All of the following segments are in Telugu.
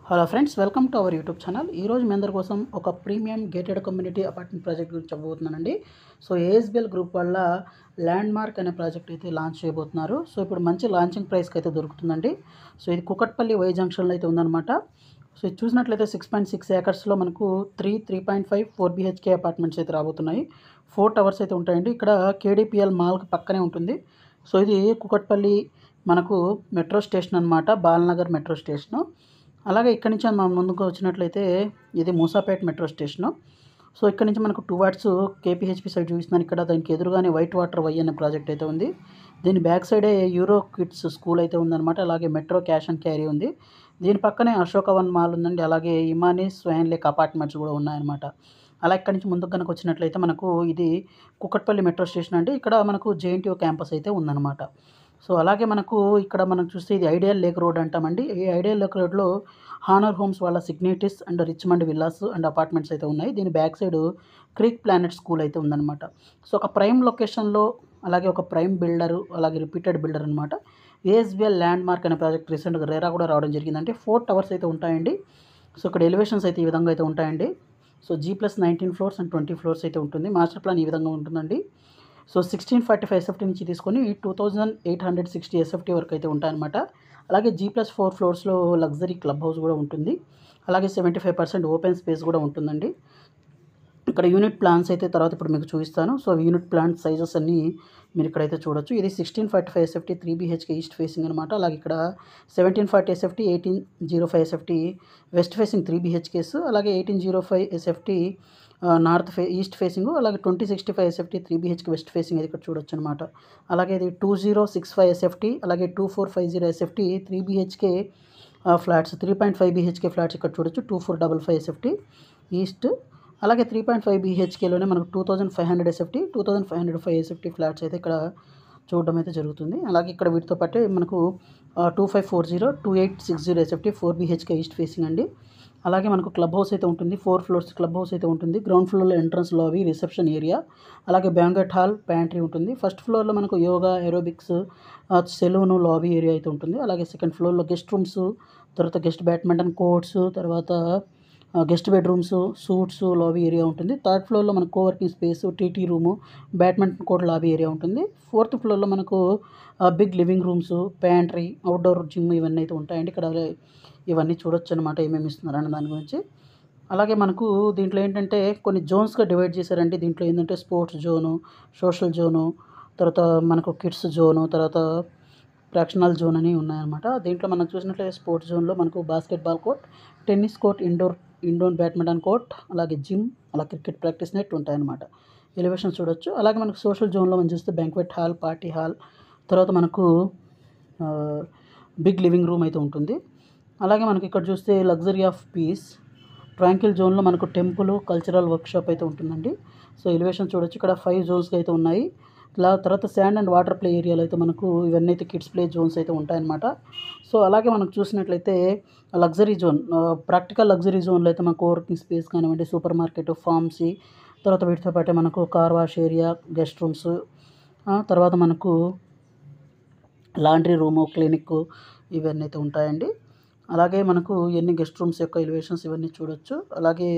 Hello friends, welcome to our YouTube channel. ఈరోజు మీ అందరి కోసం ఒక premium gated community apartment project గురించి చెప్పబోతున్నానండి. సో ఏఎస్బిఎల్ గ్రూప్ వల్ల ల్యాండ్ మార్క్ అనే ప్రాజెక్ట్ అయితే లాంచ్ చేయబోతున్నారు. సో ఇప్పుడు మంచి లాంచింగ్ ప్రైస్కి అయితే దొరుకుతుందండి. సో ఇది కుకట్పల్లి వై జంక్షన్లో అయితే ఉందన్నమాట. సో ఇది చూసినట్లయితే 6.6 ఏకర్స్లో మనకు 3.5 4 BHK అపార్ట్మెంట్స్ అయితే రాబోతున్నాయి. 4 టవర్స్ అయితే ఉంటాయండి. ఇక్కడ కేడిపిఎల్ మాల్కి పక్కనే ఉంటుంది. సో ఇది కుకట్పల్లి మనకు మెట్రో స్టేషన్ అనమాట, బాలనగర్ మెట్రో స్టేషను. అలాగే ఇక్కడ నుంచి మనం ముందుకు వచ్చినట్లయితే ఇది మూసాపేట మెట్రో స్టేషను. సో ఇక్కడ నుంచి మనకు టువర్డ్స్ కేపీహెచ్పి సైడ్ చూపిస్తున్నాను. ఇక్కడ దానికి ఎదురుగానే వైట్ వాటర్ వై అనే ప్రాజెక్ట్ అయితే ఉంది. దీని బ్యాక్ సైడే యూరో కిడ్స్ స్కూల్ అయితే ఉందన్నమాట. అలాగే మెట్రో క్యాష్ అండ్ క్యారీ ఉంది. దీని పక్కనే అశోకవన్ మాల్ ఉందండి. అలాగే ఇమానీ స్వైన్ లేక్ అపార్ట్మెంట్స్ కూడా ఉన్నాయన్నమాట. అలా ఇక్కడ నుంచి ముందుకు కనుక వచ్చినట్లయితే మనకు ఇది కుకట్పల్లి మెట్రో స్టేషన్ అండి. ఇక్కడ మనకు జేఎన్టీయూ క్యాంపస్ అయితే ఉందన్నమాట. సో అలాగే మనకు ఇక్కడ మనం చూస్తే ఇది ఐడియల్ లేక్ రోడ్ అంటామండి. ఈ ఐడియల్ లేక్ రోడ్లో హానర్ హోమ్స్ వాళ్ళ Signatis and Richmond villas and apartments అయితే ఉన్నాయి. దీని back side Creek Planet school అయితే ఉందన్నమాట. సో ఒక ప్రైమ్ లొకేషన్లో అలాగే ఒక ప్రైమ్ బిల్డరు అలాగే రిపీటెడ్ బిల్డర్ అనమాట. ఏఎస్బిఎల్ ల్యాండ్ మార్క్ అనే ప్రాజెక్ట్ రీసెంట్గా రేరా కూడా రావడం జరిగిందంటే 4 టవర్స్ అయితే ఉంటాయండి. సో ఇక్కడ ఎలివేషన్స్ అయితే ఈ విధంగా అయితే ఉంటాయండి. So G+19 floors and 20 floors అయితే ఉంటుంది. మాస్టర్ ప్లాన్ ఈ విధంగా ఉంటుందండి. సో 1645 ఎస్ఎఫ్టీ నుంచి తీసుకొని 2860 ఎస్ఎఫ్టీ వరకు అయితే ఉంటాయన్నమాట. అలాగే G+4 ఫ్లోర్స్లో లగ్జరీ క్లబ్ హౌస్ కూడా ఉంటుంది. అలాగే 75% ఓపెన్ స్పేస్ కూడా ఉంటుందండి. ఇక్కడ యూనిట్ ప్లాన్స్ అయితే తర్వాత ఇప్పుడు మీకు చూపిస్తాను. సో యూనిట్ ప్లాన్ సైజెస్ అన్నీ మీరు ఇక్కడైతే చూడొచ్చు. ఇది 1645 ఎస్ఎఫ్టీ 3 BHK ఈస్ట్ ఫేసింగ్ అనమాట. అలాగే ఇక్కడ 1740 SFT 1805 SFT west facing 3 BHKs. అలాగే 1805 ఎస్ఎఫ్టీ ఈస్ట్ ఫేసింగ్. అలాగే 2065 ఎస్ఎఫ్టీ 3 BHK వెస్ట్ ఫేసింగ్ అది ఇక్కడ చూడొచ్చు అనమాట. అలాగే ఇది 2065 ఎస్ఎఫ్టీ అలాగే 2450 SFT 3 BHK flats 3.5 BHK flats ఇక్కడ చూడొచ్చు. 2455 ఎస్ఎఫ్టీ ఈస్ట్. అలాగే 3.5 BHKలోనే మనకు 2500 ఎస్ఎఫ్టీ 2505 ఎస్ఎఫ్టీ ఫ్లాట్స్ అయితే ఇక్కడ చూడడం అయితే జరుగుతుంది. అలాగే ఇక్కడ వీటితో పాటే మనకు 2540 2860 ఎస్ఎఫ్టీ 4 BHK ఈస్ట్ ఫేసింగ్ అండి. అలాగే మనకు క్లబ్ హౌస్ అయితే ఉంటుంది. 4 ఫ్లోర్స్ క్లబ్ హౌస్ అయితే ఉంటుంది. గ్రౌండ్ ఫ్లోర్లో ఎంట్రన్స్ లాబీ రిసెప్షన్ ఏరియా అలాగే బ్యాంక్వెట్ హాల్ ప్యాంట్రీ ఉంటుంది. ఫస్ట్ ఫ్లోర్లో మనకు yoga aerobics salon lobby area అయితే ఉంటుంది. అలాగే సెకండ్ ఫ్లోర్లో గెస్ట్ రూమ్స్, తర్వాత గెస్ట్ బ్యాడ్మింటన్ కోర్ట్స్, తర్వాత guest bedrooms, suites lobby area ఉంటుంది. థర్డ్ ఫ్లోర్లో మనకు coworking space, TT room, badminton court lobby area ఉంటుంది. ఫోర్త్ ఫ్లోర్లో మనకు big living rooms, pantry, outdoor gym ఇవన్నీ అయితే ఉంటాయండి. ఇక్కడ ఇవన్నీ చూడొచ్చు అనమాట ఏమేమి ఇస్తున్నారని దాని గురించి. అలాగే మనకు దీంట్లో ఏంటంటే కొన్ని జోన్స్గా డివైడ్ చేశారండి. దీంట్లో ఏంటంటే స్పోర్ట్స్ జోను, సోషల్ జోను, తర్వాత మనకు కిడ్స్ జోను, తర్వాత ఫ్రాక్షనల్ జోన్ అని ఉన్నాయన్నమాట. దీంట్లో మనం చూసినట్లయితే స్పోర్ట్స్ జోన్లో మనకు basketball court, tennis court, indoor badminton court, అలాగే జిమ్, అలా క్రికెట్ ప్రాక్టీస్ నెట్ ఉంటాయన్నమాట. ఎలివేషన్ చూడొచ్చు. అలాగే మనకు సోషల్ జోన్లో మనం చూస్తే బ్యాంక్వెట్ హాల్, పార్టీ హాల్, తర్వాత మనకు బిగ్ లివింగ్ రూమ్ అయితే ఉంటుంది. అలాగే మనకి ఇక్కడ చూస్తే లగ్జరీ ఆఫ్ పీస్ ట్రాంకిల్ జోన్లో మనకు టెంపుల్ కల్చరల్ వర్క్షాప్ అయితే ఉంటుందండి. సో ఎలివేషన్ చూడొచ్చు. ఇక్కడ 5 జోన్స్గా అయితే ఉన్నాయి. తర్వాత శాండ్ అండ్ వాటర్ ప్లే ఏరియాలో అయితే మనకు ఇవన్నీ అయితే కిడ్స్ ప్లే జోన్స్ అయితే ఉంటాయన్నమాట. సో అలాగే మనకు చూసినట్లయితే లగ్జరీ జోన్, ప్రాక్టికల్ లగ్జరీ జోన్లో అయితే మనకు కోవర్కింగ్ స్పేస్ కానివ్వండి, సూపర్ మార్కెట్, ఫార్మసీ, తర్వాత వీటితో పాటే మనకు car wash area, guest rooms, తర్వాత మనకు లాండ్రీ రూము, క్లినిక్ ఇవన్నీ అయితే ఉంటాయండి. అలాగే మనకు ఎన్ని గెస్ట్ రూమ్స్ యొక్క ఎలివేషన్స్ ఇవన్నీ చూడొచ్చు. అలాగే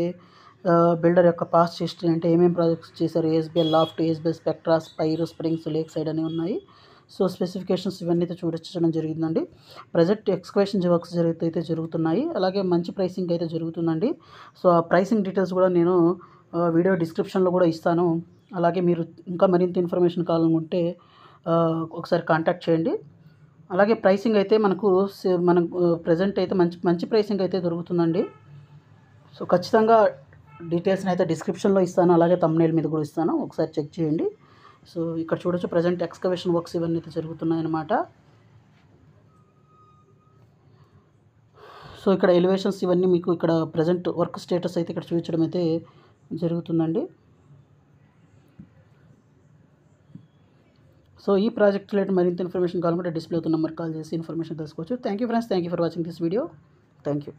బిల్డర్ యొక్క పాస్ట్ హిస్టరీ అంటే ఏమేమి ప్రాజెక్ట్స్ చేశారు, ASBL laughed, ASBL spectra, spire, springs, lake side అని ఉన్నాయి. సో స్పెసిఫికేషన్స్ ఇవన్నీ అయితే చూడొచ్చడం జరిగిందండి. ప్రజెంట్ ఎక్స్కవేషన్ వర్క్స్ అయితే జరుగుతున్నాయి. అలాగే మంచి ప్రైసింగ్ అయితే జరుగుతుందండి. సో ఆ ప్రైసింగ్ డీటెయిల్స్ కూడా నేను వీడియో డిస్క్రిప్షన్లో కూడా ఇస్తాను. అలాగే మీరు ఇంకా మరింత ఇన్ఫర్మేషన్ కావాలనుకుంటే ఒకసారి కాంటాక్ట్ చేయండి. అలాగే ప్రైసింగ్ అయితే మనకు ప్రజెంట్ అయితే మంచి ప్రైసింగ్ అయితే దొరుకుతుందండి. సో ఖచ్చితంగా డీటెయిల్స్ని అయితే డిస్క్రిప్షన్లో ఇస్తాను. అలాగే థంబ్నెయిల్ మీద కూడా ఇస్తాను, ఒకసారి చెక్ చేయండి. సో ఇక్కడ చూడొచ్చు ప్రజెంట్ ఎక్స్కవేషన్ వర్క్స్ ఇవన్నీ అయితే జరుగుతున్నాయన్నమాట. సో ఇక్కడ ఎలివేషన్స్ ఇవన్నీ మీకు ఇక్కడ ప్రజెంట్ వర్క్ స్టేటస్ అయితే ఇక్కడ చూపించడం అయితే జరుగుతుందండి. సో ఈ ప్రాజెక్ట్ రిలేటెడ్ మరింత ఇన్ఫర్మేషన్ కావాలంటే డిస్ప్లే అవుతున్న నెంబర్ కాల్ చేసి ఇన్ఫర్మేషన్ తెలుసుకోవచ్చు. Thank you friends, thank you for watching this video. Thank you.